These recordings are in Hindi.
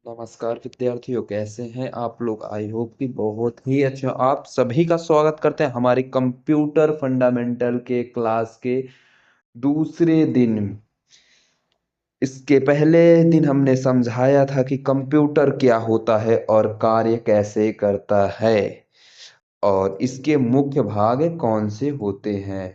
नमस्कार विद्यार्थियों, कैसे हैं आप लोग। आई होप कि बहुत ही अच्छा। आप सभी का स्वागत करते हैं हमारे कंप्यूटर फंडामेंटल के क्लास के दूसरे दिन। इसके पहले दिन हमने समझाया था कि कंप्यूटर क्या होता है और कार्य कैसे करता है और इसके मुख्य भाग कौन से होते हैं।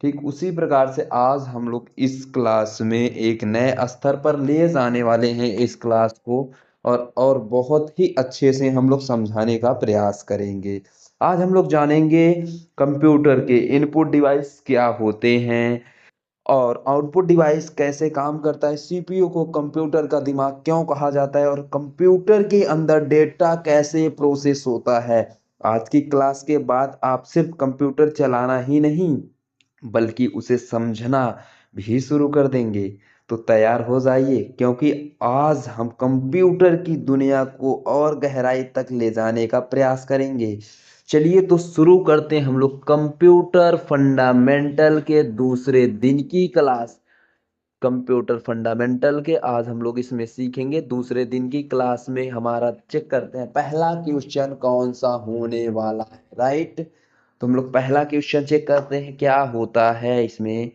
ठीक उसी प्रकार से आज हम लोग इस क्लास में एक नए स्तर पर ले जाने वाले हैं इस क्लास को, और बहुत ही अच्छे से हम लोग समझाने का प्रयास करेंगे। आज हम लोग जानेंगे कंप्यूटर के इनपुट डिवाइस क्या होते हैं और आउटपुट डिवाइस कैसे काम करता है, सीपीयू को कंप्यूटर का दिमाग क्यों कहा जाता है और कंप्यूटर के अंदर डेटा कैसे प्रोसेस होता है। आज की क्लास के बाद आप सिर्फ कंप्यूटर चलाना ही नहीं बल्कि उसे समझना भी शुरू कर देंगे। तो तैयार हो जाइए, क्योंकि आज हम कंप्यूटर की दुनिया को और गहराई तक ले जाने का प्रयास करेंगे। चलिए तो शुरू करते हैं हम लोग कंप्यूटर फंडामेंटल के दूसरे दिन की क्लास। कंप्यूटर फंडामेंटल के आज हम लोग इसमें सीखेंगे। दूसरे दिन की क्लास में हमारा चेक करते हैं पहला क्वेश्चन कौन सा होने वाला है। राइट, तो हम लोग पहला क्वेश्चन चेक करते हैं क्या होता है इसमें।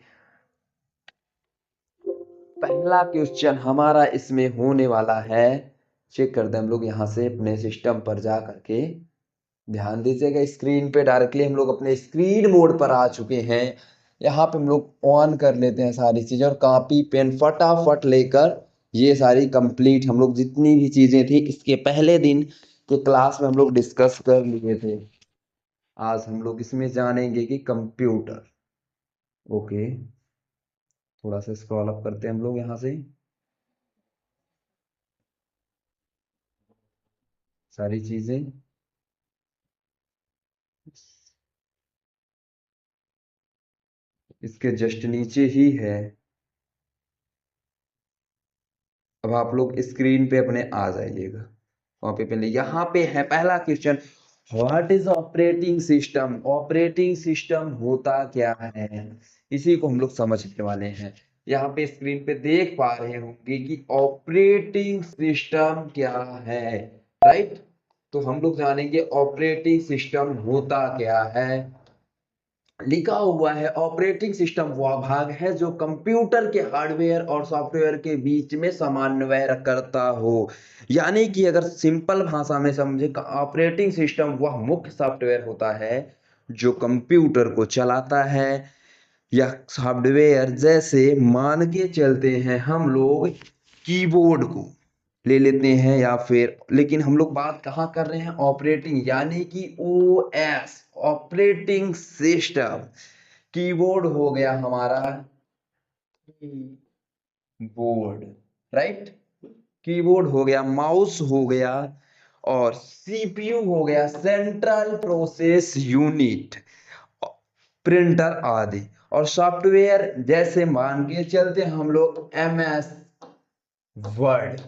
पहला क्वेश्चन हमारा इसमें होने वाला है, चेक करते हैं हम लोग यहाँ से अपने सिस्टम पर जा करके। ध्यान दीजिएगा, स्क्रीन पे डायरेक्टली हम लोग अपने स्क्रीन मोड पर आ चुके हैं। यहाँ पे हम लोग ऑन कर लेते हैं सारी चीजें और कॉपी पेन फटाफट लेकर ये सारी कंप्लीट हम लोग जितनी भी चीजें थी इसके पहले दिन के क्लास में हम लोग डिस्कस कर लिए थे। आज हम लोग इसमें जानेंगे कि कंप्यूटर। ओके, थोड़ा सा स्क्रॉल अप करते हैं हम लोग यहाँ से सारी चीजें। इसके जस्ट नीचे ही है। अब आप लोग स्क्रीन पे अपने आ जाइएगा, वहां पे पहले यहाँ पे है पहला question, what is operating system. Operating system होता क्या है, इसी को हम लोग समझने वाले हैं। यहाँ पे स्क्रीन पे देख पा रहे होंगे कि ऑपरेटिंग सिस्टम क्या है। राइट, तो हम लोग जानेंगे ऑपरेटिंग सिस्टम होता क्या है। लिखा हुआ है ऑपरेटिंग सिस्टम वह भाग है जो कंप्यूटर के हार्डवेयर और सॉफ्टवेयर के बीच में समन्वय करता हो। यानी कि अगर सिंपल भाषा में समझे, ऑपरेटिंग सिस्टम वह मुख्य सॉफ्टवेयर होता है जो कंप्यूटर को चलाता है, या सॉफ्टवेयर जैसे मान के चलते हैं हम लोग कीबोर्ड को ले लेते हैं, या फिर लेकिन हम लोग बात कहाँ कर रहे हैं, ऑपरेटिंग यानी कि O S, operating system. Keyboard हो गया हमारा कीबोर्ड। राइट, कीबोर्ड हो गया, माउस हो गया और सीपीयू हो गया, सेंट्रल प्रोसेस यूनिट, प्रिंटर आदि। और सॉफ्टवेयर जैसे मान के चलते हम लोग एमएस वर्ड,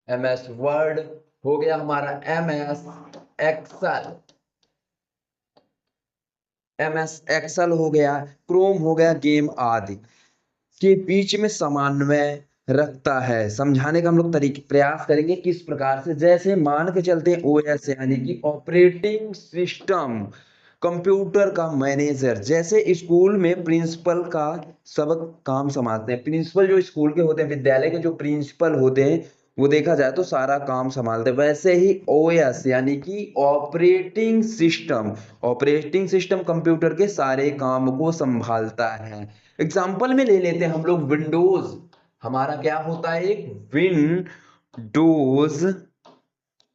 एमएस वर्ड हो गया हमारा, एमएस एक्सेल, एमएस एक्सेल हो गया, क्रोम हो गया, गेम आदि के बीच में समन्वय रखता है। समझाने का हम लोग तरीके प्रयास करेंगे किस प्रकार से। जैसे मान के चलते हैं ओएस यानी कि ऑपरेटिंग सिस्टम कंप्यूटर का मैनेजर। जैसे स्कूल में प्रिंसिपल का सब काम संभालते हैं, प्रिंसिपल जो स्कूल के होते हैं, विद्यालय के जो प्रिंसिपल होते हैं वो देखा जाए तो सारा काम संभालते हैं। वैसे ही ओएस यानी कि operating system, operating system computer के सारे काम को संभालता है। एग्जाम्पल में ले लेते हैं हम लोग विंडोज। हमारा क्या होता है, एक विंडोज,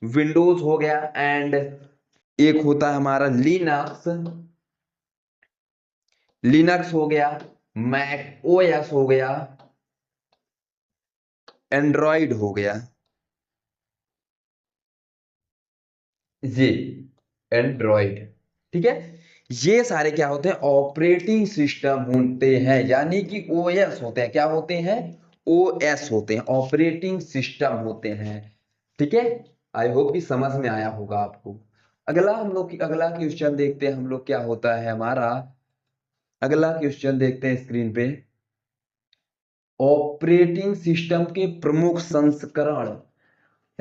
विंडोज हो गया। एंड एक होता है हमारा लिनक्स, लिनक्स हो गया, मैक ओएस हो गया, एंड्रॉइड हो गया। ये एंड्रॉइड, ठीक है। ये सारे क्या होते हैं, ऑपरेटिंग सिस्टम होते हैं, यानी कि ओएस होते हैं। क्या होते हैं, ओएस होते हैं, ऑपरेटिंग सिस्टम होते हैं। ठीक है, आई होप कि समझ में आया होगा आपको। अगला हम लोग अगला क्वेश्चन देखते हैं हम लोग क्या होता है हमारा। अगला क्वेश्चन देखते हैं स्क्रीन पे। ऑपरेटिंग सिस्टम के प्रमुख संस्करण।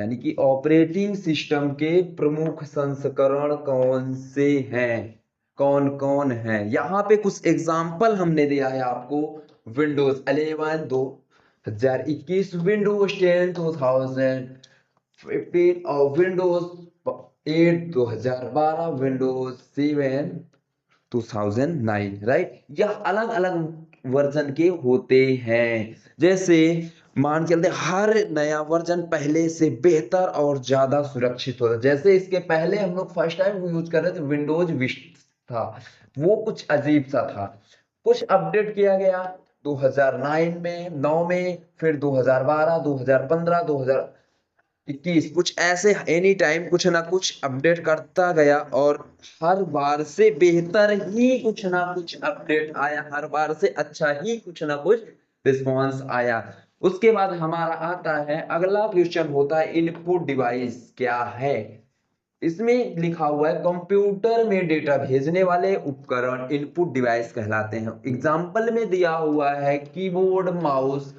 यानी कि ऑपरेटिंग सिस्टम के प्रमुख संस्करण कौन से हैं, कौन कौन है। यहाँ पे कुछ एग्जाम्पल हमने दिया है आपको। विंडोज 11 2021, विंडोज 10 2015 और विंडोज 8 2012, विंडोज 7 2009, राइट। यह अलग अलग वर्जन के होते हैं। जैसे मान के चलते हर नया वर्जन पहले से बेहतर और ज्यादा सुरक्षित होता है। जैसे इसके पहले हम लोग फर्स्ट टाइम यूज कर रहे थे विंडोज विस्टा था, वो कुछ अजीब सा था। कुछ अपडेट किया गया 2009 में, 9 में, फिर 2012, 2015, 2021, कुछ ऐसे एनी टाइम कुछ ना कुछ अपडेट करता गया और हर बार से बेहतर ही कुछ ना कुछ अपडेट आया, हर बार से अच्छा ही कुछ ना कुछ रिस्पॉन्स आया। उसके बाद हमारा आता है अगला क्वेश्चन, होता है इनपुट डिवाइस क्या है। इसमें लिखा हुआ है कंप्यूटर में डेटा भेजने वाले उपकरण इनपुट डिवाइस कहलाते हैं। एग्जाम्पल में दिया हुआ है keyboard, mouse,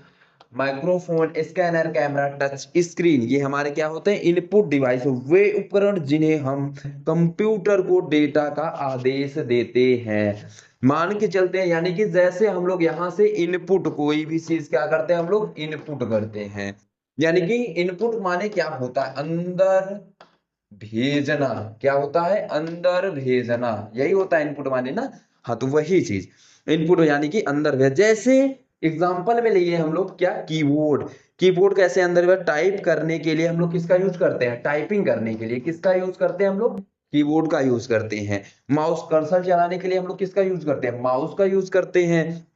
microphone, scanner, camera, touch screen. ये हमारे क्या होते हैं, इनपुट डिवाइस, वे उपकरण जिन्हें हम कंप्यूटर को डेटा का आदेश देते हैं। मान के चलते हैं, यानी कि जैसे हम लोग यहाँ से इनपुट, कोई भी चीज क्या करते हैं हम लोग इनपुट करते हैं। यानी कि इनपुट माने क्या होता है, अंदर भेजना। क्या होता है, अंदर भेजना, यही होता है इनपुट माने ना। हाँ, तो वही चीज इनपुट यानी कि अंदर भेज। जैसे एग्जांपल में लिए हम लोग क्या, कीबोर्ड। कीबोर्ड कैसे अंदर भेज, टाइप करने के लिए हम लोग किसका यूज करते हैं, टाइपिंग करने के लिए किसका यूज करते हैं हम लोग, कीबोर्ड का यूज करते हैं। माउस कर्सर चलाने के लिए हम लोग किसका यूज करते हैं, माउस का यूज करते हैं।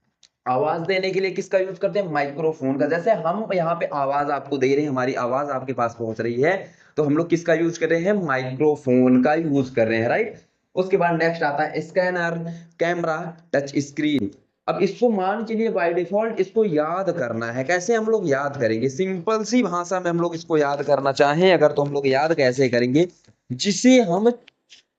आवाज देने के लिए किसका यूज करते हैं, माइक्रोफोन का। जैसे हम यहाँ पे आवाज आपको दे रहे हैं, हमारी आवाज आपके पास पहुंच रही है, तो हम लोग किसका यूज कर रहे हैं, माइक्रोफोन का यूज कर रहे हैं, राइट। उसके बाद नेक्स्ट आता है स्कैनर, कैमरा, टच स्क्रीन। अब इसको मान के लिए बाय डिफॉल्ट इसको याद करना है। कैसे हम लोग याद करेंगे, सिंपल सी भाषा में हम लोग इसको याद करना चाहें अगर, तो हम लोग याद कैसे करेंगे, जिसे हम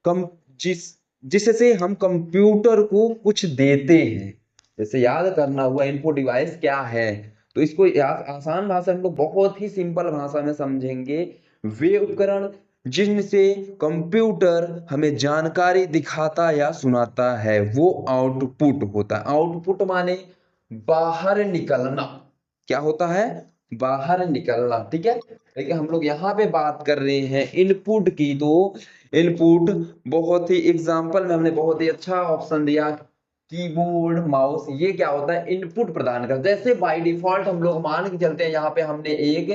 कम जिस जिससे हम कंप्यूटर को कुछ देते हैं। जैसे याद करना हुआ इनपुट डिवाइस क्या है, तो इसको आसान भाषा में हम लोग बहुत ही सिंपल भाषा में समझेंगे। वे उपकरण जिनसे कंप्यूटर हमें जानकारी दिखाता या सुनाता है, वो आउटपुट होता है। आउटपुट माने बाहर निकलना। क्या होता है, बाहर निकलना, ठीक है। लेकिन हम लोग यहाँ पे बात कर रहे हैं इनपुट की, तो इनपुट बहुत ही एग्जांपल में हमने बहुत ही अच्छा ऑप्शन दिया, कीबोर्ड, माउस। ये क्या होता है, इनपुट प्रदान कर। जैसे बाय डिफॉल्ट हम लोग मान के चलते हैं, यहाँ पे हमने एक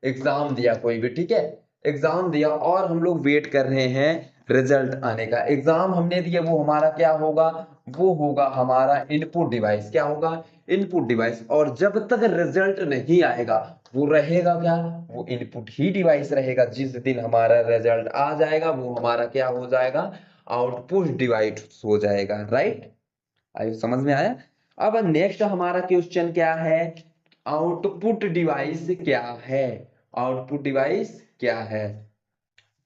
एग्जाम दिया कोई भी, ठीक है, एग्जाम दिया और हम लोग वेट कर रहे हैं रिजल्ट आने का। एग्जाम हमने दिया, वो हमारा क्या होगा, वो होगा हमारा इनपुट डिवाइस। क्या होगा, इनपुट डिवाइस। और जब तक रिजल्ट नहीं आएगा, वो रहेगा क्या, वो इनपुट ही डिवाइस रहेगा। जिस दिन हमारा रिजल्ट आ जाएगा, वो हमारा क्या हो जाएगा, आउटपुट डिवाइस हो जाएगा, राइट। आई समझ में आया। अब नेक्स्ट हमारा क्वेश्चन क्या है, आउटपुट डिवाइस क्या है, आउटपुट डिवाइस क्या है।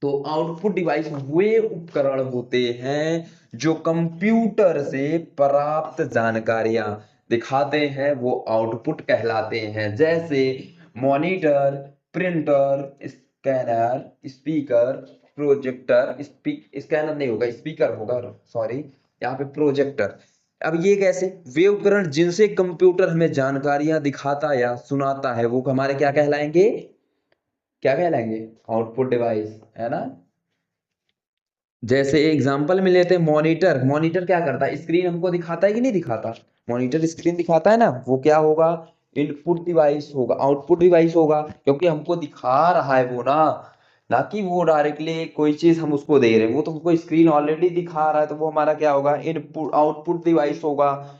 तो आउटपुट डिवाइस वे उपकरण होते हैं जो कंप्यूटर से प्राप्त जानकारियां दिखाते हैं, वो आउटपुट कहलाते हैं। जैसे monitor, printer, scanner, speaker, projector. Scanner नहीं होगा, स्पीकर होगा, सॉरी, यहाँ पे प्रोजेक्टर। अब ये कैसे, वे उपकरण जिनसे कंप्यूटर हमें जानकारियां दिखाता या सुनाता है, वो हमारे क्या कहलाएंगे, क्या कहलाएंगे, आउटपुट डिवाइस, है ना। जैसे एग्जांपल में लेते हैं मॉनिटर। मॉनिटर क्या करता है, स्क्रीन हमको दिखाता है कि नहीं दिखाता, मॉनिटर स्क्रीन दिखाता है ना, वो क्या होगा, इनपुट डिवाइस होगा, आउटपुट डिवाइस होगा, क्योंकि हमको दिखा रहा है वो ना, ना कि वो डायरेक्टली कोई चीज हम उसको दे रहे हैं। वो तो हमको स्क्रीन ऑलरेडी दिखा रहा है, तो वो हमारा क्या होगा, इनपुट, आउटपुट डिवाइस होगा।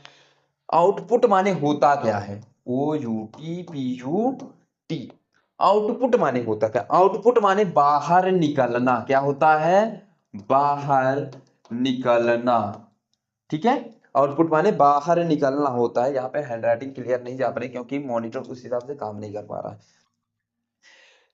आउटपुट माने होता क्या है, O U T P U T. Output माने होता क्या, आउटपुट माने बाहर निकलना। क्या होता है, बाहर निकलना, ठीक है। आउटपुट माने बाहर निकलना होता है। यहाँ पे हैंडराइटिंग क्लियर नहीं जा पा रही, क्योंकि मॉनिटर उस हिसाब से काम नहीं कर पा रहा है।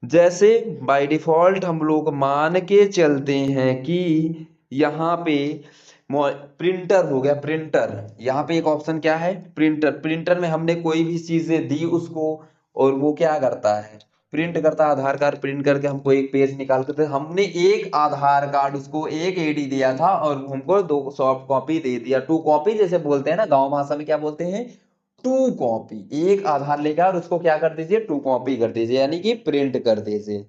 जैसे बाय डिफॉल्ट हम लोग मान के चलते हैं कि यहाँ पे प्रिंटर हो गया, प्रिंटर। यहाँ पे एक ऑप्शन क्या है, प्रिंटर। प्रिंटर में हमने कोई भी चीजें दी उसको, और वो क्या करता है, प्रिंट करता है आधार कार्ड, प्रिंट करके हमको एक पेज निकाल कर हमने एक आधार कार्ड उसको एक एडी दिया था और हमको 2 सॉफ्ट कॉपी दे दिया, 2 कॉपी जैसे बोलते हैं ना गांव भाषा में, क्या बोलते हैं, 2 कॉपी। एक आधार लेकर और उसको क्या कर दीजिए, 2 कॉपी कर दीजिए, यानी कि प्रिंट कर दीजिए,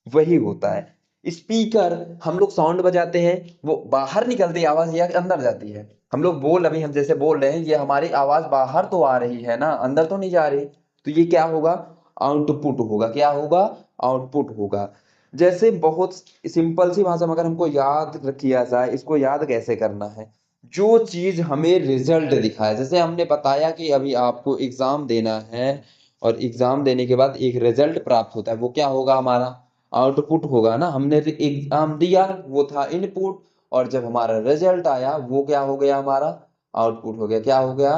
वही होता है। स्पीकर, हम लोग साउंड बजाते हैं, वो बाहर निकलती है आवाज या अंदर जाती है, हम लोग बोल, अभी हम जैसे बोल रहे हैं, ये हमारी आवाज बाहर तो आ रही है ना, अंदर तो नहीं जा रही, तो ये क्या होगा, आउटपुट होगा, क्या होगा, आउटपुट होगा। जैसे बहुत सिंपल सी भाषा में अगर हमको याद किया जाए, इसको याद कैसे करना है, जो चीज हमें रिजल्ट दिखाए, जैसे हमने बताया कि अभी आपको एग्जाम देना है और एग्जाम देने के बाद एक रिजल्ट प्राप्त होता है, वो क्या होगा, हमारा आउटपुट होगा ना। हमने एग्जाम दिया, वो था इनपुट, और जब हमारा रिजल्ट आया वो क्या हो गया, हमारा आउटपुट हो गया, क्या हो गया,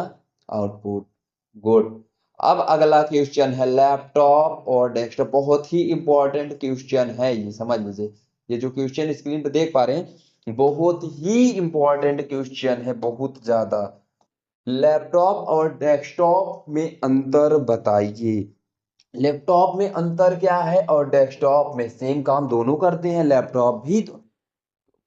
आउटपुट। गुड। अब अगला क्वेश्चन है लैपटॉप और डेस्कटॉप, बहुत ही इंपॉर्टेंट क्वेश्चन है ये, समझ लीजिए। ये जो क्वेश्चन स्क्रीन पे देख पा रहे हैं, बहुत ही इंपॉर्टेंट क्वेश्चन है, बहुत ज्यादा। लैपटॉप और डेस्कटॉप में अंतर बताइए। लैपटॉप में अंतर क्या है और डेस्कटॉप में, सेम काम दोनों करते हैं, लैपटॉप भी तो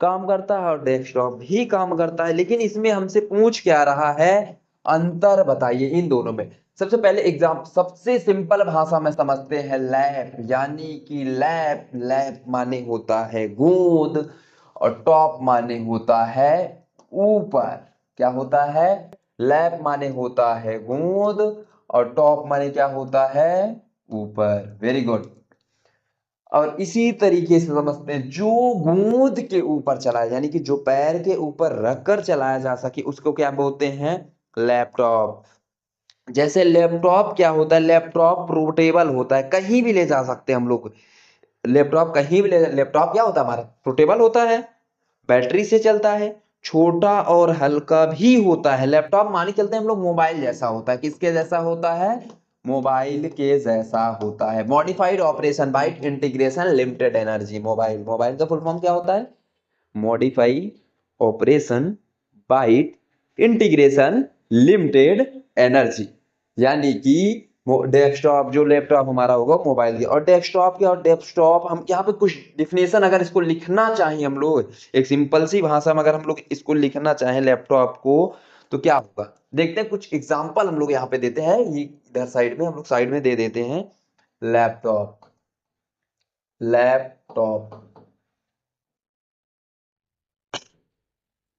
काम करता है और डेस्कटॉप भी काम करता है, लेकिन इसमें हमसे पूछ क्या रहा है, अंतर बताइए इन दोनों में। सबसे पहले एग्जाम, सबसे सिंपल भाषा में समझते हैं, लैप यानी कि लैप, लैप माने होता है गोंद, और टॉप माने होता है ऊपर। क्या होता है, लैप माने होता है गोंद और टॉप माने क्या होता है, ऊपर। Very good. और इसी तरीके से समझते हैं, जो गोंद के ऊपर चलाया, यानी कि जो पैर के ऊपर रखकर चलाया जा सके, उसको क्या बोलते हैं, लैपटॉप। जैसे लैपटॉप क्या होता है, लैपटॉप पोर्टेबल होता है, कहीं भी ले जा सकते हैं हम लोग, लैपटॉप कहीं भी ले, लैपटॉप क्या होता है हमारा, पोर्टेबल होता है, बैटरी से चलता है, छोटा और हल्का भी होता है। लैपटॉप मान के चलते हैं हम लोग, मोबाइल जैसा होता है, किसके जैसा होता है, मोबाइल के जैसा होता है। Modified operation byte integration limited energy, mobile, mobile का फुल फॉर्म क्या होता है, modified operation byte integration limited energy. यानी कि डेस्कटॉप, जो लैपटॉप हमारा होगा मोबाइल की, और डेस्कटॉप के, और डेस्कटॉप हम यहाँ पे कुछ डिफिनेशन अगर इसको लिखना चाहें हम लोग, एक सिंपल सी भाषा में अगर हम लोग इसको लिखना चाहें लैपटॉप को, तो क्या होगा, देखते हैं कुछ एग्जांपल हम लोग यहाँ पे देते हैं, ये इधर साइड में हम लोग साइड में दे देते हैं, लैपटॉप, लैपटॉप,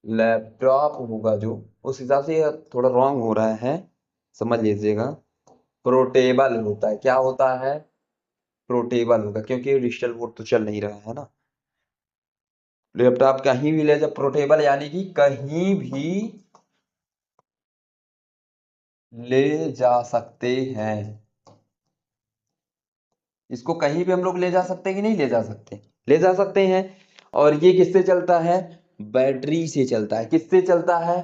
लैपटॉप होगा जो, उस हिसाब से ये थोड़ा रॉन्ग हो रहा है, समझ लीजिएगा। पोर्टेबल होता है, क्या होता है, पोर्टेबल होगा, क्योंकि डिजिटल बोर्ड तो चल नहीं रहा है ना। लैपटॉप कहीं भी ले जा, पोर्टेबल यानी कि कहीं भी ले जा सकते हैं, इसको कहीं भी हम लोग ले जा सकते हैं कि नहीं ले जा सकते, ले जा सकते हैं। और ये किससे चलता है, बैटरी से चलता है, किससे चलता है,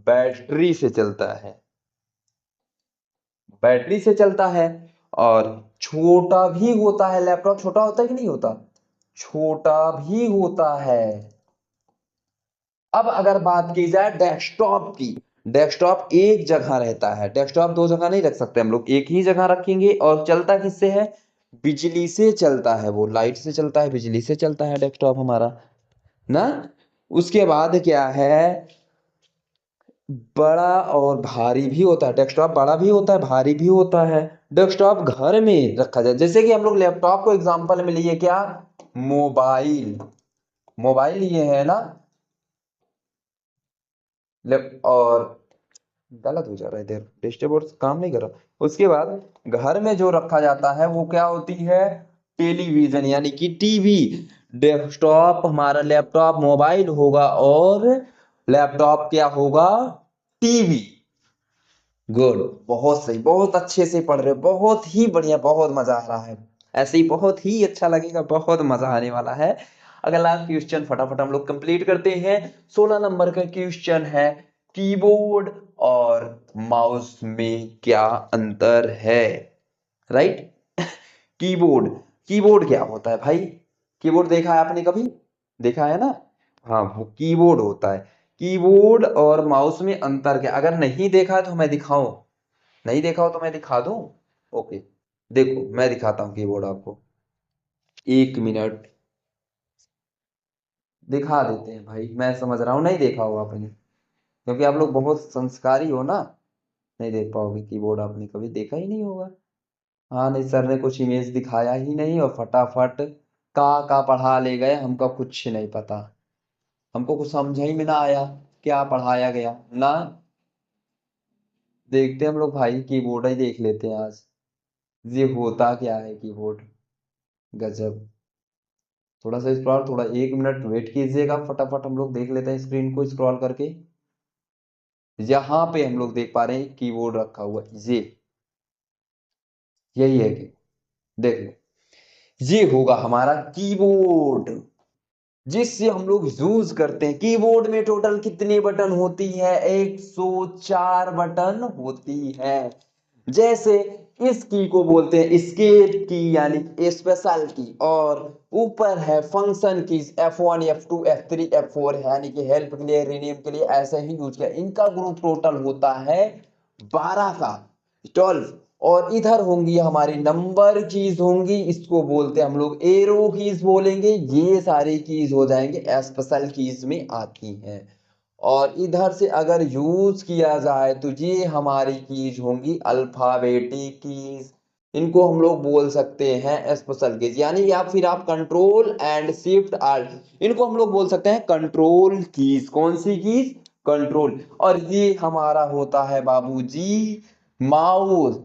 बैटरी से चलता है, बैटरी से चलता है। और छोटा भी होता है, लैपटॉप छोटा होता है कि नहीं होता, छोटा भी होता है। अब अगर बात की जाए डेस्कटॉप की, डेस्कटॉप एक जगह रहता है, डेस्कटॉप दो जगह नहीं रख सकते हम लोग, एक ही जगह रखेंगे। और चलता किससे है, बिजली से चलता है, वो लाइट से चलता है, बिजली से चलता है डेस्कटॉप हमारा ना। उसके बाद क्या है, बड़ा और भारी भी होता है, डेस्कटॉप बड़ा भी होता है, भारी भी होता है। डेस्कटॉप घर में रखा जाए, जैसे कि हम लोग लैपटॉप को एग्जांपल में लिए, क्या, मोबाइल, मोबाइल ये है ना, और गलत हो जा रहा है इधर, डिस्टर्ब काम नहीं कर रहा। उसके बाद घर में जो रखा जाता है वो क्या होती है, टेलीविजन यानी कि टीवी। डेस्कटॉप हमारा, लैपटॉप मोबाइल होगा और लैपटॉप क्या होगा, टीवी। गुड, बहुत सही, बहुत अच्छे से पढ़ रहे हो, बहुत ही बढ़िया, बहुत मजा आ रहा है, ऐसे ही बहुत ही अच्छा लगेगा, बहुत मजा आने वाला है। अगला क्वेश्चन फटाफट हम लोग कंप्लीट करते हैं। 16 नंबर का क्वेश्चन है, कीबोर्ड और माउस में क्या अंतर है, राइट। कीबोर्ड, कीबोर्ड क्या होता है भाई, कीबोर्ड देखा है आपने कभी, देखा है ना, हाँ वो कीबोर्ड होता है। कीबोर्ड और माउस में अंतर क्या, अगर नहीं देखा है तो मैं दिखाऊं, नहीं देखा हो तो मैं दिखा दूं, ओके। देखो मैं दिखाता हूँ कीबोर्ड आपको, 1 मिनट दिखा देते हैं भाई। मैं समझ रहा हूँ नहीं देखा होगा आपने, क्योंकि आप लोग बहुत संस्कारी हो ना, नहीं देख पाओगे कीबोर्ड, आपने कभी देखा ही नहीं होगा। हाँ नहीं, सर ने कुछ इमेज दिखाया ही नहीं और फटाफट का पढ़ा ले गए, हमको कुछ नहीं पता, हमको कुछ समझ ही में ना आया क्या पढ़ाया गया ना। देखते हैं हम लोग भाई, कीबोर्ड ही देख लेते हैं आज, ये होता क्या है कीबोर्ड। गजब। थोड़ा सा स्क्रॉल, थोड़ा 1 मिनट वेट कीजिएगा, फटाफट हम लोग देख लेते हैं स्क्रीन को स्क्रॉल करके। यहाँ पे हम लोग देख पा रहे हैं कीबोर्ड रखा हुआ ये, यही है कि देख लो, ये होगा हमारा कीबोर्ड जिससे हम लोग यूज करते हैं। कीबोर्ड में टोटल कितनी बटन होती है? 104 बटन होती है। जैसे इस की को बोलते हैं एस्केप की यानी स्पेशल की, और ऊपर है फंक्शन की F1 F2 F3 F4 यानी कि हेल्प के लिए, रीनेम के लिए, ऐसे ही यूज किया। इनका ग्रुप टोटल होता है 12 का, 12। और इधर होंगी हमारी नंबर कीज होंगी, इसको बोलते हैं हम लोग एरो कीज बोलेंगे। ये सारी कीज हो जाएंगे स्पेशल कीज में आती हैं। और इधर से अगर यूज किया जाए तो ये हमारी कीज होंगी अल्फाबेटिक कीज। इनको हम लोग बोल सकते हैं स्पेशल कीज, यानी या फिर आप कंट्रोल एंड शिफ्ट आल्ट, इनको हम लोग बोल सकते हैं कंट्रोल कीज। कौन सी कीज? कंट्रोल। और ये हमारा होता है बाबूजी माउस।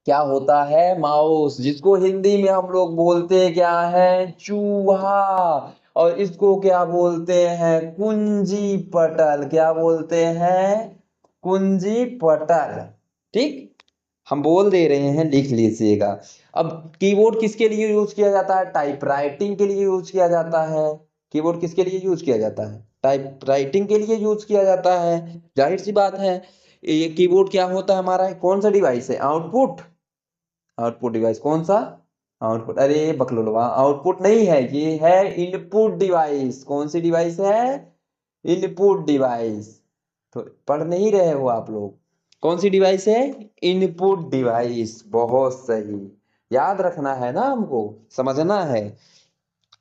क्या होता है? माउस, जिसको हिंदी में हम लोग बोलते क्या है? चूहा। और इसको क्या बोलते हैं? कुंजी पटल। क्या बोलते हैं? कुंजी पटल। ठीक, हम बोल दे रहे हैं, लिख लीजिएगा। अब कीबोर्ड किसके लिए यूज किया जाता है? टाइपराइटिंग के लिए यूज किया जाता है। कीबोर्ड किसके लिए यूज किया जाता है? टाइपराइटिंग के लिए यूज किया जाता है। जाहिर सी बात है। ये कीबोर्ड क्या होता है हमारा? कौन सा डिवाइस है? आउटपुट। आउटपुट डिवाइस कौन सा? आउटपुट, अरे बकलोलवा, आउटपुट नहीं है, ये है इनपुट डिवाइस। कौन सी डिवाइस है? Input device. तो पढ़ नहीं रहे हो आप लोग? कौन सी डिवाइस है? Input device. बहुत सही, याद रखना है ना, हमको समझना है।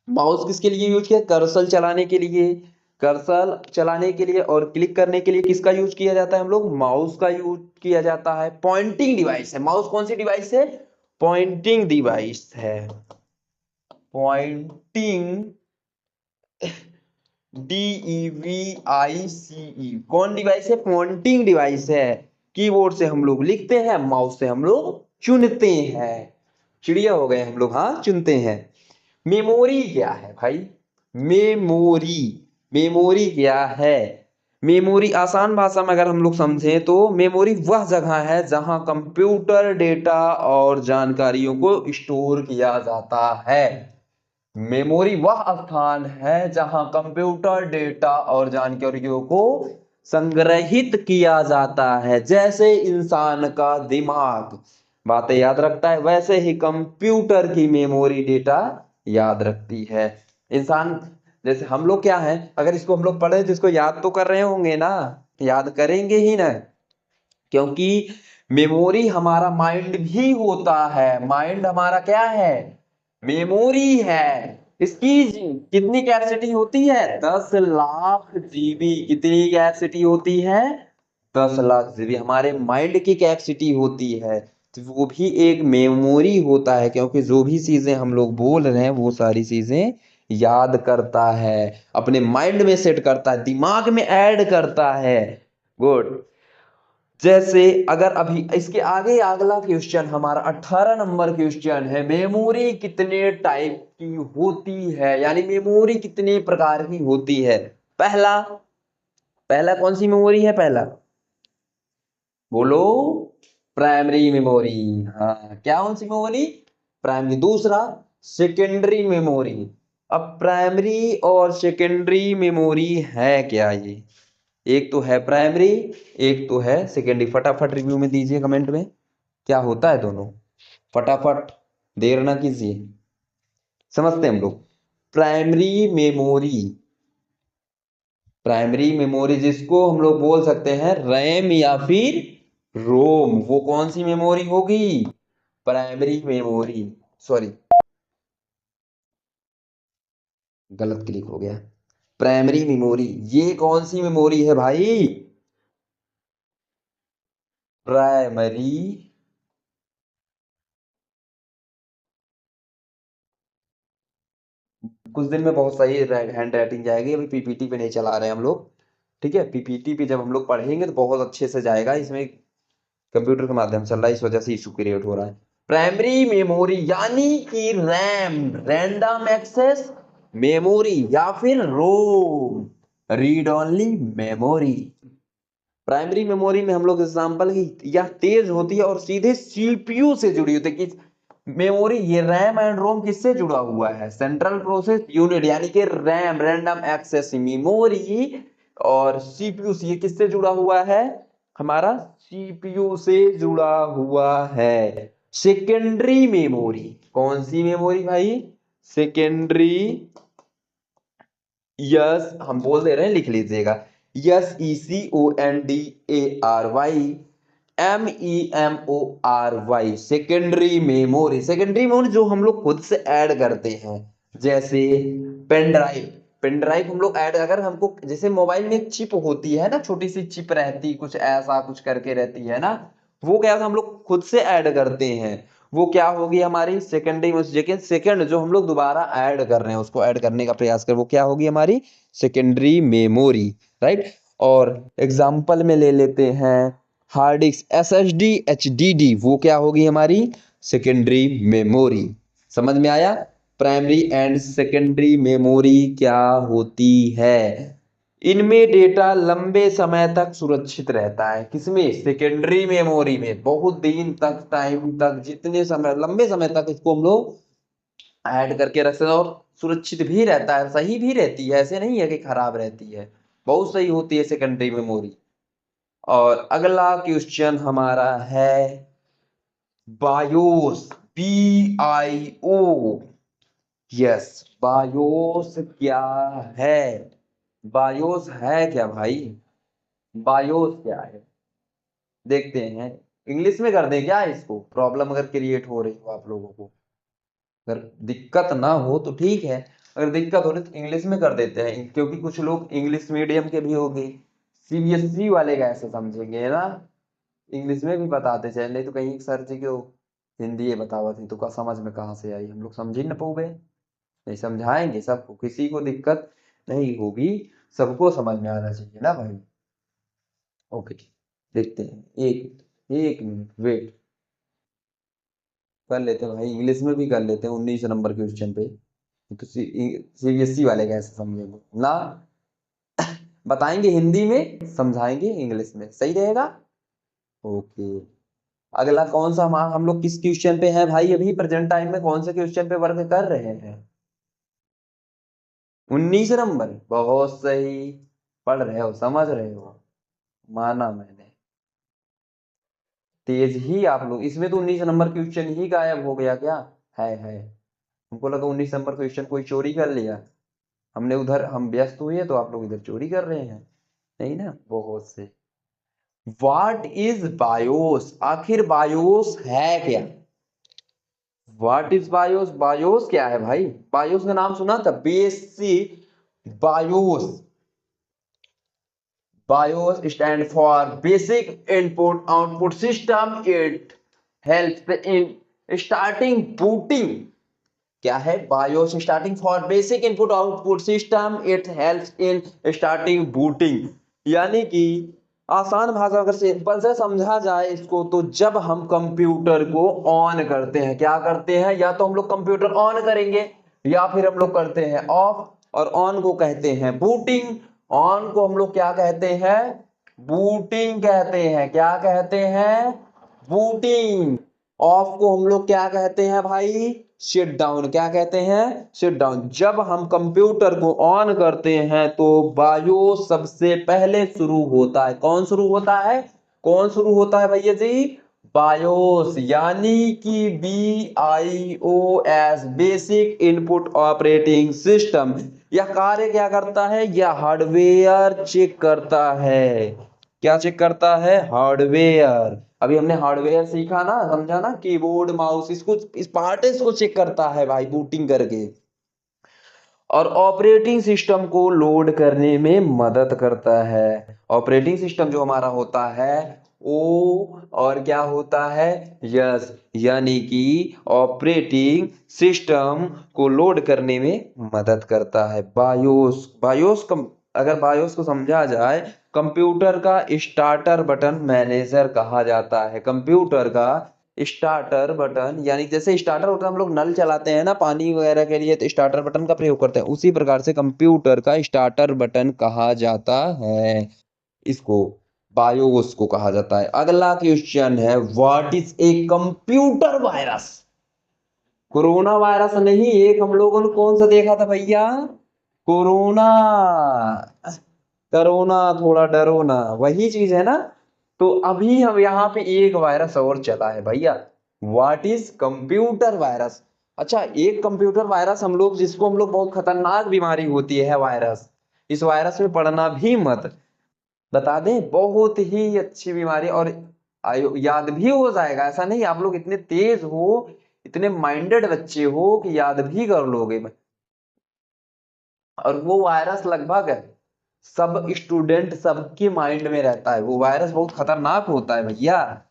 माउस किसके लिए यूज किया? कर्सर चलाने के लिए। कर्सर चलाने के लिए और क्लिक करने के लिए किसका यूज किया जाता है? हम लोग माउस का यूज किया जाता है। पॉइंटिंग डिवाइस है माउस। कौन सी डिवाइस है? पॉइंटिंग डिवाइस है। Pointing, DEVICE। कौन डिवाइस है? पॉइंटिंग डिवाइस है। कीबोर्ड से हम लोग लिखते हैं, माउस से हम लोग चुनते हैं। चिड़िया हो गए हम लोग, हाँ चुनते हैं। मेमोरी क्या है भाई? मेमोरी, मेमोरी क्या है? मेमोरी आसान भाषा में अगर हम लोग समझें तो मेमोरी वह जगह है जहां कंप्यूटर डेटा और जानकारियों को स्टोर किया जाता है। मेमोरी वह स्थान है जहां कंप्यूटर डेटा और जानकारियों को संग्रहित किया जाता है। जैसे इंसान का दिमाग बातें याद रखता है, वैसे ही कंप्यूटर की मेमोरी डेटा याद रखती है। इंसान, जैसे हम लोग क्या है, अगर इसको हम लोग पढ़े तो इसको याद तो कर रहे होंगे ना, याद करेंगे ही ना, क्योंकि मेमोरी हमारा माइंड भी होता है। माइंड हमारा क्या है? मेमोरी है। इसकी कितनी कैपेसिटी होती है? 10 लाख GB। कितनी कैपेसिटी होती है? 10 लाख GB हमारे माइंड की कैपेसिटी होती है। तो वो भी एक मेमोरी होता है, क्योंकि जो भी चीजें हम लोग बोल रहे हैं वो सारी चीजें याद करता है, अपने माइंड में सेट करता है, दिमाग में ऐड करता है। गुड। जैसे अगर अभी इसके आगे अगला क्वेश्चन हमारा 18 नंबर क्वेश्चन है, मेमोरी कितने टाइप की होती है, यानी मेमोरी कितने प्रकार की होती है। पहला, पहला कौन सी मेमोरी है? पहला बोलो। Primary memory. हाँ, क्या कौन सी मेमोरी? प्राइमरी। दूसरा सेकेंडरी मेमोरी। अब प्राइमरी और सेकेंडरी मेमोरी है क्या ये? एक तो है प्राइमरी, एक तो है सेकेंडरी। फटाफट रिव्यू में दीजिए कमेंट में, क्या होता है दोनों। फटाफट, देर ना कीजिए, समझते हैं हम लोग। प्राइमरी मेमोरी, प्राइमरी मेमोरी जिसको हम लोग बोल सकते हैं रैम या फिर रोम, वो कौन सी मेमोरी होगी? प्राइमरी मेमोरी, सॉरी गलत क्लिक हो गया। प्राइमरी मेमोरी, ये कौन सी मेमोरी है भाई? प्राइमरी, कुछ दिन में बहुत सही हैंड राइटिंग जाएगी, अभी पीपीटी पे नहीं चला रहे हैं हम लोग। ठीक है, पीपीटी पे जब हम लोग पढ़ेंगे तो बहुत अच्छे से जाएगा। इसमें कंप्यूटर के माध्यम से चल रहा है, इस वजह से इशू क्रिएट हो रहा है। प्राइमरी मेमोरी यानी कि रैम, रैंडम एक्सेस मेमोरी, या फिर ROM, read only memory. Primary memory में हम लोग एग्जांपल की यह तेज होती है और सीधे सीपीयू से जुड़ी होती है। कि मेमोरी, ये रैम एंड रोम किससे जुड़ा हुआ है? सेंट्रल प्रोसेस यूनिट, यानी कि रैम, रैंडम एक्सेस मेमोरी, और सीपीयू से ये किससे जुड़ा हुआ है? हमारा सीपीयू से जुड़ा हुआ है। सेकेंडरी मेमोरी, कौन सी मेमोरी भाई? सेकेंडरी, यस हम बोल दे रहे हैं, लिख लीजिएगा। SECONDARY MEMORY, secondary memory. Secondary memory जो हम लोग खुद से ऐड करते हैं, जैसे पेन ड्राइव। पेन ड्राइव हम लोग ऐड, अगर हमको जैसे मोबाइल में एक चिप होती है ना, छोटी सी चिप रहती, कुछ ऐसा कुछ करके रहती है ना, वो क्या हम लोग खुद से ऐड करते हैं, वो क्या होगी हमारी सेकेंडरी में। लेकिन सेकंड जो हम लोग दोबारा ऐड कर रहे हैं, उसको ऐड करने का प्रयास कर, वो क्या होगी हमारी सेकेंडरी मेमोरी, राइट। और एग्जाम्पल में ले लेते हैं हार्ड डिस्क, SSD HDD, वो क्या होगी हमारी सेकेंडरी मेमोरी। समझ में आया? प्राइमरी एंड सेकेंडरी मेमोरी क्या होती है? इनमें डेटा लंबे समय तक सुरक्षित रहता है। किसमें? सेकेंडरी मेमोरी में। बहुत दिन तक, टाइम तक, जितने समय, लंबे समय तक इसको हम लोग ऐड करके रख सकते हैं, और सुरक्षित भी रहता है, सही भी रहती है, ऐसे नहीं है कि खराब रहती है, बहुत सही होती है सेकेंडरी मेमोरी। और अगला क्वेश्चन हमारा है बायोस, BIO। यस, बायोस क्या है? बायोस है क्या भाई? बायोस क्या है देखते हैं। इंग्लिश में कर दें क्या इसको? प्रॉब्लम अगर क्रिएट हो रही हो आप लोगों को, अगर दिक्कत ना हो तो ठीक है, अगर दिक्कत हो रही तो इंग्लिश में कर देते हैं, क्योंकि कुछ लोग इंग्लिश मीडियम के भी होंगे, CBSE वाले का ऐसे समझेंगे ना, इंग्लिश में भी बताते चले, नहीं तो कहीं सर जी को हिंदी ये बतावा थी तो का समझ में कहाँ से आई, हम लोग समझ ही न पाओगे। नहीं, समझाएंगे सबको, किसी को दिक्कत नहीं होगी, सबको समझ में आना चाहिए ना भाई। ओके, देखते हैं, एक मिनट वेट कर लेते हैं भाई, इंग्लिश में भी कर लेते हैं 19 नंबर क्वेश्चन पे, तो CBSE वाले कैसे समझेंगे ना, बताएंगे हिंदी में, समझाएंगे इंग्लिश में, सही रहेगा। ओके, अगला कौन सा हम लोग किस क्वेश्चन पे हैं भाई? अभी प्रेजेंट टाइम में कौन से क्वेश्चन पे वर्क कर रहे हैं? 19 नंबर, बहुत सही, पढ़ रहे हो, समझ रहे हो, माना मैंने। तेज ही आप लोग, इसमें तो 19 नंबर क्वेश्चन ही गायब हो गया क्या? है, हमको लगा 19 नंबर क्वेश्चन कोई चोरी कर लिया, हमने उधर हम व्यस्त हुए तो आप लोग इधर चोरी कर रहे हैं, नहीं ना, बहुत से। व्हाट इज बायोस, आखिर बायोस है क्या? व्हाट इज बायोस, बायोस क्या है भाई? बायोस का नाम सुना था? Basic BIOS, BIOS stand for basic input output system, it helps in starting booting. क्या है BIOS? Starting for basic input output system, it helps in starting booting. यानी कि आसान भाषा अगर सिंपल से समझा जाए इसको, तो जब हम कंप्यूटर को ऑन करते हैं, क्या करते हैं? या तो हम लोग कंप्यूटर ऑन करेंगे, या फिर हम लोग करते हैं ऑफ, और ऑन को कहते हैं बूटिंग। ऑन को हम लोग क्या कहते हैं? बूटिंग कहते हैं। क्या कहते हैं? बूटिंग। ऑफ को हम लोग क्या कहते हैं भाई? Shut down. क्या कहते हैं? Shut down. जब हम कंप्यूटर को ऑन करते हैं तो बायोस सबसे पहले शुरू होता है। कौन शुरू होता है? कौन शुरू होता है भैया जी? बायोस, यानी कि BIOS, basic input operating system. यह कार्य क्या करता है? यह हार्डवेयर चेक करता है। क्या चेक करता है? हार्डवेयर। अभी हमने हार्डवेयर सीखा ना, समझा ना, कीबोर्ड माउस, इसको इस पार्ट्स को चेक करता है भाई बूटिंग करके, और ऑपरेटिंग सिस्टम को लोड करने में मदद करता है। ऑपरेटिंग सिस्टम जो हमारा होता है वो और क्या होता है, यस, यानी कि ऑपरेटिंग सिस्टम को लोड करने में मदद करता है। बायोस, अगर बायोस को समझा जाए, कंप्यूटर का स्टार्टर बटन मैनेजर कहा जाता है। कंप्यूटर का स्टार्टर बटन, यानी जैसे स्टार्टर होता है, हम लोग नल चलाते हैं ना पानी वगैरह के लिए, तो स्टार्टर बटन का प्रयोग करते हैं, उसी प्रकार से कंप्यूटर का स्टार्टर बटन कहा जाता है। इसको बायोस को कहा जाता है। अगला क्वेश्चन है, what is a computer virus? Corona virus नहीं, एक हम लोगों ने कौन सा देखा था भैया, कोरोना। करोना, थोड़ा डरो ना, वही चीज है ना। तो अभी हम यहाँ पे एक वायरस और चला है भैया, व्हाट इज कंप्यूटर वायरस। अच्छा, एक कंप्यूटर वायरस हम लोग, जिसको हम लोग बहुत खतरनाक बीमारी होती है वायरस, इस वायरस में पढ़ना भी मत, बता दें, बहुत ही अच्छी बीमारी, और याद भी हो जाएगा। ऐसा नहीं आप लोग इतने तेज हो, इतने माइंडेड बच्चे हो कि याद भी कर लोगे। और वो वायरस लगभग सब स्टूडेंट सबके माइंड में रहता है, वो वायरस बहुत खतरनाक होता है भैया।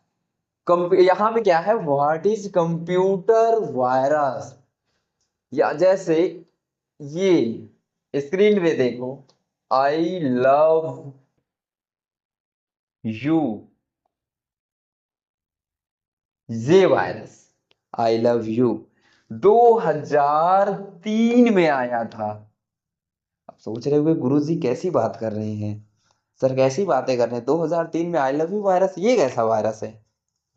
यहाँ पे क्या है, व्हाट इज कंप्यूटर वायरस, या जैसे ये स्क्रीन पे देखो, आई लव यू, ये वायरस आई लव यू 2003 में आया था। अब सोच रहे होंगे गुरुजी कैसी बात कर रहे हैं, सर कैसी बातें कर रहे हैं, 2003 में आई लव यू वायरस, ये कैसा वायरस है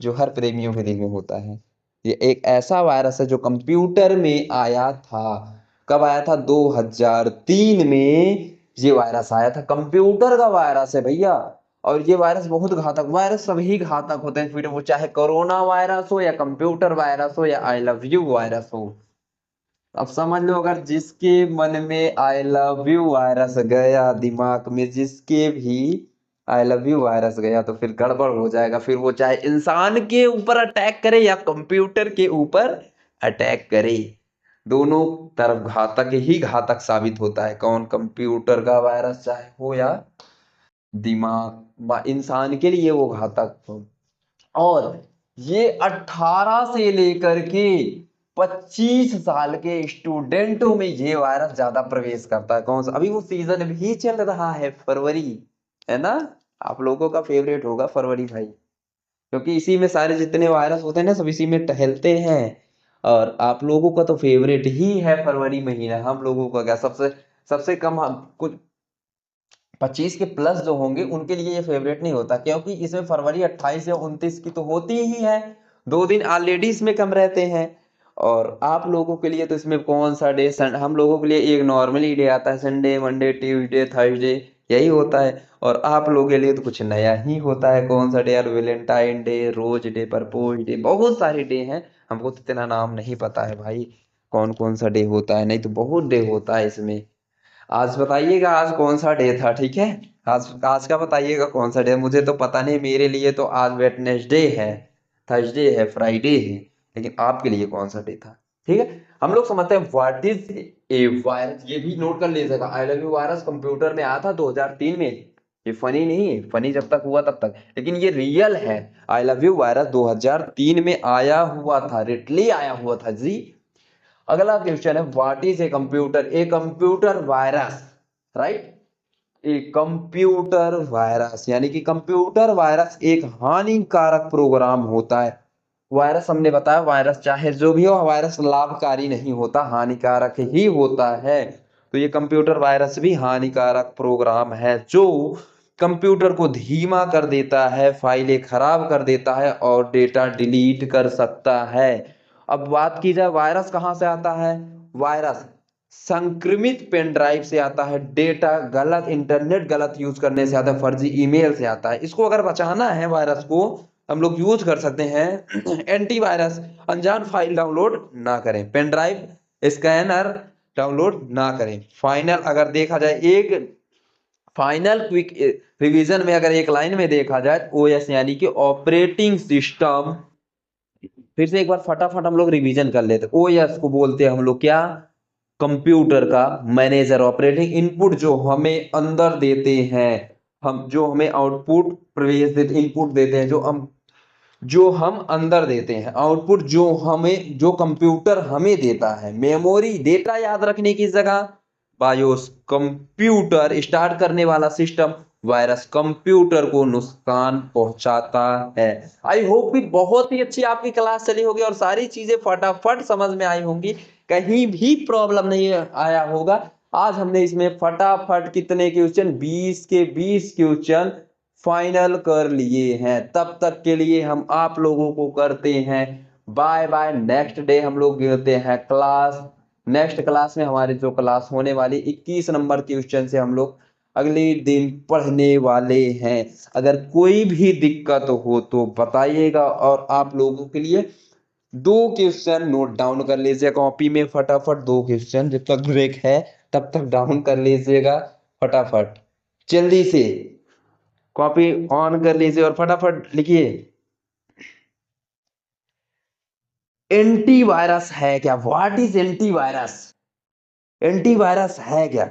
जो हर प्रेमियों के दिल में होता है? ये एक ऐसा वायरस है जो कंप्यूटर में आया था। कब आया था, 2003 में ये वायरस आया था, कंप्यूटर का वायरस है भैया। और ये वायरस बहुत घातक, वायरस सभी घातक होते हैं, फिर वो चाहे कोरोना वायरस हो या कंप्यूटर वायरस हो या आई लव यू वायरस हो। अब समझ लो, अगर जिसके मन में आई लव यू वायरस गया, दिमाग में जिसके भी आई लव यू वायरस गया, तो फिर गड़बड़ हो जाएगा। फिर वो चाहे इंसान के ऊपर अटैक करे या कंप्यूटर के ऊपर अटैक करे, दोनों तरफ घातक ही घातक साबित होता है। कौन, कंप्यूटर का वायरस चाहे हो या दिमाग, इंसान के लिए वो घातक हो। और ये 18 से लेकर के 25 साल के स्टूडेंटों में ये वायरस ज्यादा प्रवेश करता है। कौन सा, अभी वो सीजन भी चल रहा है, फरवरी, है ना? आप लोगों का फेवरेट होगा फरवरी भाई, क्योंकि इसी में सारे जितने वायरस होते हैं ना, सब इसी में टहलते हैं। और आप लोगों का तो फेवरेट ही है फरवरी महीना। हम लोगों का क्या, सबसे सबसे कम, हम कुछ 25 के प्लस जो होंगे उनके लिए ये फेवरेट नहीं होता, क्योंकि इसमें फरवरी 28 या 29 की तो होती ही है, 2 दिन ऑलरेडी इसमें कम रहते हैं। और आप लोगों के लिए तो इसमें कौन सा डे, हम लोगों के लिए एक नॉर्मली डे आता है, संडे मंडे ट्यूसडे थर्सडे, यही होता है। और आप लोगों के लिए तो कुछ नया ही होता है, कौन सा डे यार, Valentine day, rose day, propose day, बहुत सारे डे हैं, हमको तो इतना नाम नहीं पता है भाई, कौन कौन सा डे होता है, नहीं तो बहुत डे होता है इसमें। आज बताइएगा आज कौन सा डे था, ठीक है? आज आज का बताइएगा कौन सा डे, मुझे तो पता नहीं, मेरे लिए तो आज वेडनेसडे है, थर्सडे है, फ्राइडे है, लेकिन आपके लिए कौन सा डे था? ठीक है, हम लोग समझते हैं व्हाट इज ए वायरस। ये भी नोट कर लीजिएगा, I love you virus computer में आया था 2003 में। ये फनी नहीं है, फनी जब तक हुआ तब तक, लेकिन ये रियल है। आई लव यू वायरस 2003 में आया हुआ था, रिटली आया हुआ था जी। अगला क्वेश्चन है, what is a computer, a computer virus, right? A computer virus, यानी कि कंप्यूटर वायरस एक हानिकारक प्रोग्राम होता है। वायरस हमने बताया, वायरस चाहे जो भी हो, वायरस लाभकारी नहीं होता, हानिकारक ही होता है। तो ये कंप्यूटर वायरस भी हानिकारक प्रोग्राम है, जो कंप्यूटर को धीमा कर देता है, फाइलें खराब कर देता है और डेटा डिलीट कर सकता है। अब बात की जाए वायरस कहाँ से आता है, वायरस संक्रमित पेन ड्राइव से आता है, डेटा गलत, इंटरनेट गलत यूज करने से आता है, फर्जी ईमेल से आता है। इसको अगर बचाना है वायरस को, हम लोग यूज कर सकते हैं एंटीवायरस। अनजान फाइल डाउनलोड ना करें, पेन ड्राइव स्कैनर डाउनलोड ना करें। फाइनल अगर देखा जाए, एक फाइनल क्विक रिवीजन में अगर एक लाइन में देखा जाए ओएस यानी कि ऑपरेटिंग सिस्टम, फिर से एक बार फटाफट हम लोग रिवीजन कर लेते। ओएस को बोलते हैं हम लोग क्या, कंप्यूटर का मैनेजर। ऑपरेटिंग इनपुट जो हमें अंदर देते हैं, हम जो हमें आउटपुट प्रवेश देते, इनपुट देते हैं, जो हम अंदर देते हैं, आउटपुट जो कंप्यूटर हमें देता है। मेमोरी डेटा याद रखने की जगह, बायोस कंप्यूटर स्टार्ट करने वाला सिस्टम, वायरस कंप्यूटर को नुकसान पहुंचाता है। आई होप कि बहुत ही अच्छी आपकी क्लास चली होगी और सारी चीजें फटाफट समझ में आई होंगी, कहीं भी प्रॉब्लम नहीं आया होगा। आज हमने इसमें फटाफट कितने क्वेश्चन, 20 के 20 क्वेश्चन फाइनल कर लिए हैं। तब तक के लिए हम आप लोगों को करते हैं बाय बाय। नेक्स्ट डे हम लोग गिरते हैं क्लास। नेक्स्ट क्लास में हमारी जो क्लास होने वाली 21 नंबर क्वेश्चन से हम लोग अगले दिन पढ़ने वाले हैं। अगर कोई भी दिक्कत हो तो बताइएगा, और आप लोगों के लिए 2 क्वेश्चन नोट डाउन कर लीजिए कॉपी में फटाफट। 2 क्वेश्चन जब तक ब्रेक है तब तक डाउन कर लीजिएगा फटाफट, जल्दी से कॉपी ऑन कर लीजिए और फटाफट लिखिए। एंटीवायरस है क्या? What is antivirus? एंटीवायरस है क्या?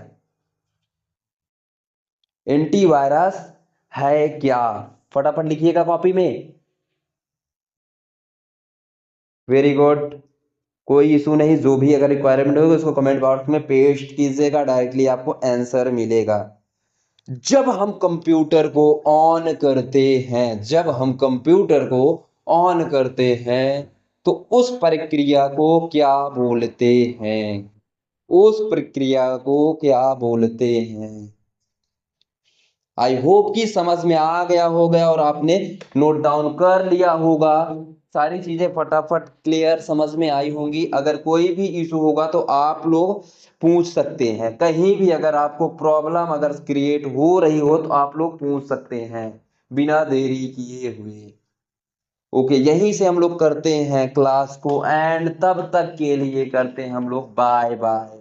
एंटीवायरस है क्या? फटाफट लिखिएगा कॉपी में। वेरी गुड, कोई इशू नहीं। जो भी अगर रिक्वायरमेंट होगी उसको कमेंट बॉक्स में पेस्ट कीजिएगा, डायरेक्टली आपको आंसर मिलेगा। जब हम कंप्यूटर को ऑन करते हैं, जब हम कंप्यूटर को ऑन करते हैं तो उस प्रक्रिया को क्या बोलते हैं? उस प्रक्रिया को क्या बोलते हैं? आई होप कि समझ में आ गया होगा और आपने नोट डाउन कर लिया होगा। सारी चीजें फटाफट क्लियर समझ में आई होंगी। अगर कोई भी इशू होगा तो आप लोग पूछ सकते हैं, कहीं भी अगर आपको प्रॉब्लम अगर क्रिएट हो रही हो तो आप लोग पूछ सकते हैं बिना देरी किए हुए। ओके, यहीं से हम लोग करते हैं क्लास को एंड। तब तक के लिए करते हैं हम लोग बाय बाय।